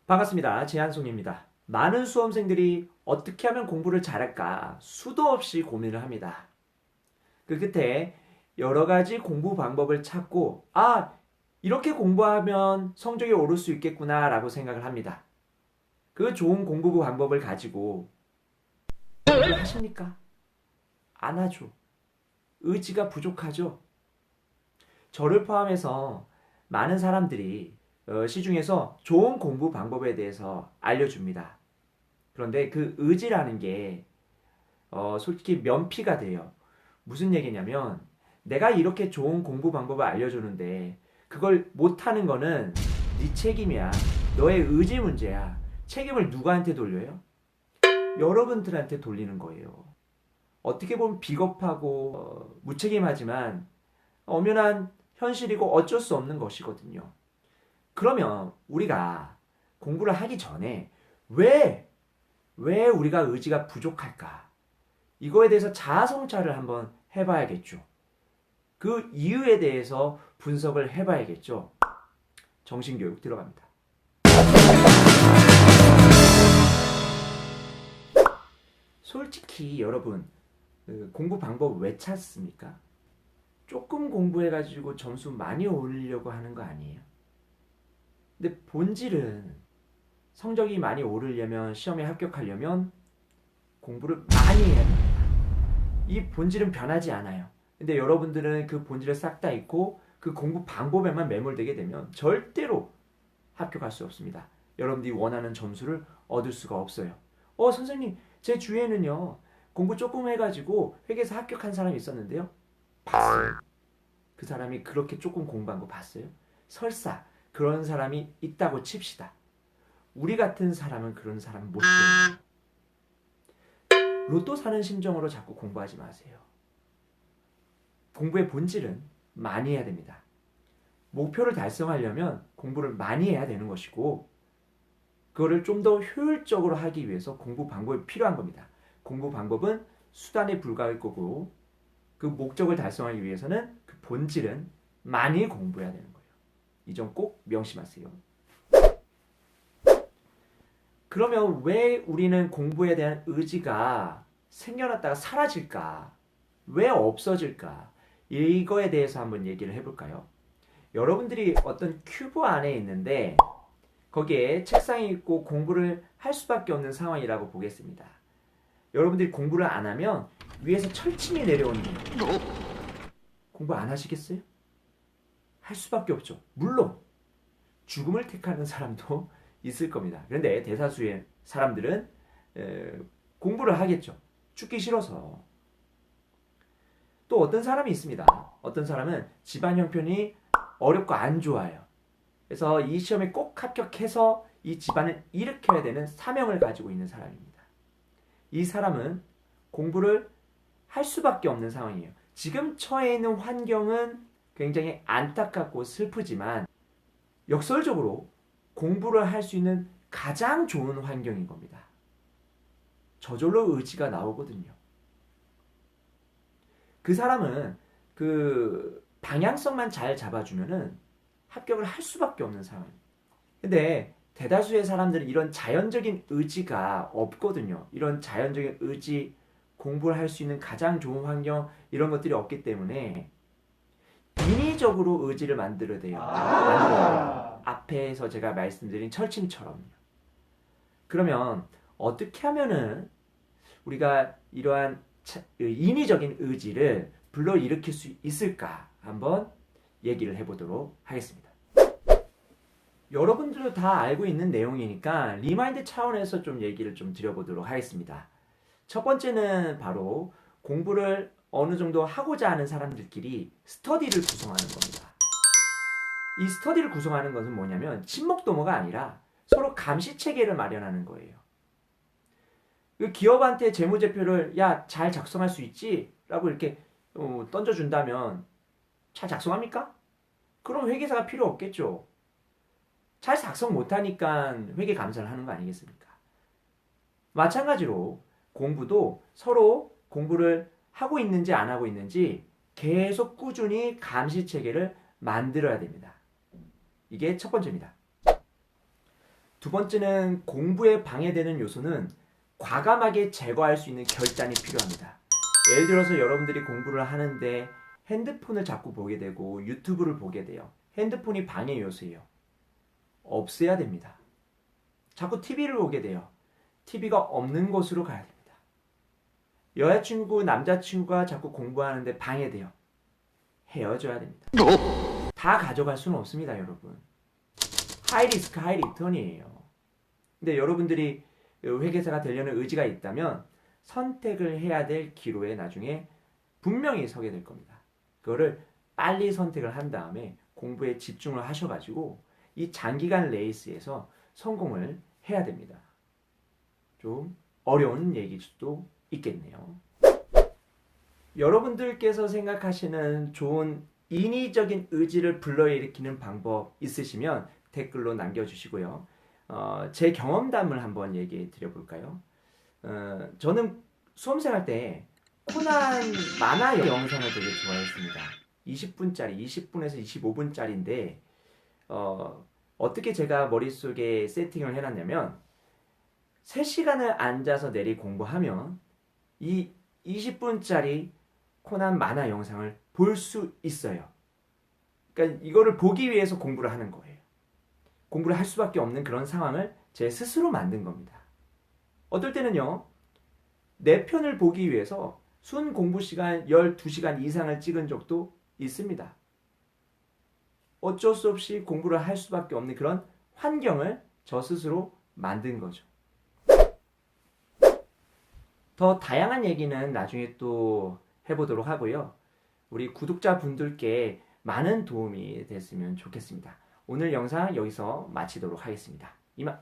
반갑습니다. 제한송입니다. 많은 수험생들이 어떻게 하면 공부를 잘할까 수도 없이 고민을 합니다. 그 끝에 여러 가지 공부 방법을 찾고 이렇게 공부하면 성적이 오를 수 있겠구나 라고 생각을 합니다. 그 좋은 공부 방법을 가지고 공부를 하십니까? 안 하죠. 의지가 부족하죠. 저를 포함해서 많은 사람들이 시중에서 좋은 공부 방법에 대해서 알려줍니다. 그런데 그 의지라는 게 솔직히 면피가 돼요. 무슨 얘기냐면 내가 이렇게 좋은 공부 방법을 알려주는데 그걸 못하는 거는 네 책임이야. 너의 의지 문제야. 책임을 누구한테 돌려요? 여러분들한테 돌리는 거예요. 어떻게 보면 비겁하고 무책임하지만 엄연한 현실이고 어쩔 수 없는 것이거든요. 그러면 우리가 공부를 하기 전에 왜 우리가 의지가 부족할까? 이거에 대해서 자아성찰을 한번 해봐야겠죠. 그 이유에 대해서 분석을 해봐야겠죠. 정신교육 들어갑니다. 솔직히 여러분, 공부 방법 왜 찾습니까? 조금 공부해가지고 점수 많이 올리려고 하는 거 아니에요? 근데 본질은 성적이 많이 오르려면 시험에 합격하려면 공부를 많이 해야 됩니다. 이 본질은 변하지 않아요. 근데 여러분들은 그 본질을 싹 다 잊고 그 공부 방법에만 매몰되게 되면 절대로 합격할 수 없습니다. 여러분들이 원하는 점수를 얻을 수가 없어요. 선생님, 제 주위에는요, 공부 조금 해가지고 회계에서 합격한 사람이 있었는데요. 봤어요. 그 사람이 그렇게 조금 공부한 거 봤어요? 설사 그런 사람이 있다고 칩시다. 우리 같은 사람은 그런 사람 못 돼요. 로또 사는 심정으로 자꾸 공부하지 마세요. 공부의 본질은 많이 해야 됩니다. 목표를 달성하려면 공부를 많이 해야 되는 것이고 그거를 좀 더 효율적으로 하기 위해서 공부 방법이 필요한 겁니다. 공부 방법은 수단에 불과할 거고 그 목적을 달성하기 위해서는 그 본질은 많이 공부해야 되는 거예요. 이 점 꼭 명심하세요. 그러면 왜 우리는 공부에 대한 의지가 생겨났다가 사라질까? 왜 없어질까? 이거에 대해서 한번 얘기를 해볼까요? 여러분들이 어떤 큐브 안에 있는데 거기에 책상이 있고 공부를 할 수밖에 없는 상황이라고 보겠습니다. 여러분들이 공부를 안 하면 위에서 철침이 내려오는 거예요. 공부 안 하시겠어요? 할 수밖에 없죠. 물론 죽음을 택하는 사람도 있을 겁니다. 그런데 대다수의 사람들은 공부를 하겠죠. 죽기 싫어서. 또 어떤 사람이 있습니다. 어떤 사람은 집안 형편이 어렵고 안 좋아요. 그래서 이 시험에 꼭 합격해서 이 집안을 일으켜야 되는 사명을 가지고 있는 사람입니다. 이 사람은 공부를 할 수밖에 없는 상황이에요. 지금 처해 있는 환경은 굉장히 안타깝고 슬프지만 역설적으로 공부를 할 수 있는 가장 좋은 환경인 겁니다. 저절로 의지가 나오거든요. 그 사람은 그 방향성만 잘 잡아주면은 합격을 할 수밖에 없는 상황입니다. 근데 대다수의 사람들은 이런 자연적인 의지가 없거든요. 이런 자연적인 의지, 공부를 할 수 있는 가장 좋은 환경 이런 것들이 없기 때문에 인위적으로 의지를 만들어야 돼요. 앞에서 제가 말씀드린 철침처럼요. 그러면 어떻게 하면은 우리가 이러한 인위적인 의지를 불러일으킬 수 있을까? 한번 얘기를 해보도록 하겠습니다. 여러분들도 다 알고 있는 내용이니까 리마인드 차원에서 좀 얘기를 좀 드려보도록 하겠습니다. 첫 번째는 바로 공부를 어느 정도 하고자 하는 사람들끼리 스터디를 구성하는 겁니다. 이 스터디를 구성하는 것은 뭐냐면 친목도모가 아니라 서로 감시체계를 마련하는 거예요. 그 기업한테 재무제표를 잘 작성할 수 있지? 라고 이렇게 던져준다면 잘 작성합니까? 그럼 회계사가 필요 없겠죠. 잘 작성 못하니까 회계 감사를 하는 거 아니겠습니까? 마찬가지로 공부도 서로 공부를 하고 있는지 안 하고 있는지 계속 꾸준히 감시체계를 만들어야 됩니다. 이게 첫 번째입니다. 두 번째는 공부에 방해되는 요소는 과감하게 제거할 수 있는 결단이 필요합니다. 예를 들어서 여러분들이 공부를 하는데 핸드폰을 자꾸 보게 되고 유튜브를 보게 돼요. 핸드폰이 방해 요소예요. 없애야 됩니다. 자꾸 TV를 보게 돼요. TV가 없는 곳으로 가야 됩니다. 여자친구, 남자친구가 자꾸 공부하는데 방해돼요. 헤어져야 됩니다. 다 가져갈 수는 없습니다, 여러분. 하이 리스크, 하이 리턴이에요. 근데 여러분들이 회계사가 되려는 의지가 있다면 선택을 해야 될 기로에 나중에 분명히 서게 될 겁니다. 그거를 빨리 선택을 한 다음에 공부에 집중을 하셔가지고 이 장기간 레이스에서 성공을 해야 됩니다. 좀 어려운 얘기일 수도 있겠네요. 여러분들께서 생각하시는 좋은 인위적인 의지를 불러일으키는 방법 있으시면 댓글로 남겨주시고요. 제 경험담을 한번 얘기해 드려볼까요? 저는 수험생 할 때 코난 만화 영상을 되게 좋아했습니다. 20분짜리, 20분에서 25분짜리인데 어떻게 제가 머릿속에 세팅을 해놨냐면 3시간을 앉아서 내리 공부하면 이 20분짜리 코난 만화 영상을 볼 수 있어요. 그러니까 이거를 보기 위해서 공부를 하는 거예요. 공부를 할 수밖에 없는 그런 상황을 제 스스로 만든 겁니다. 어떨 때는요, 내 편을 보기 위해서 순 공부 시간 12시간 이상을 찍은 적도 있습니다. 어쩔 수 없이 공부를 할 수밖에 없는 그런 환경을 저 스스로 만든 거죠. 더 다양한 얘기는 나중에 또 해보도록 하고요. 우리 구독자분들께 많은 도움이 됐으면 좋겠습니다. 오늘 영상 여기서 마치도록 하겠습니다. 이만.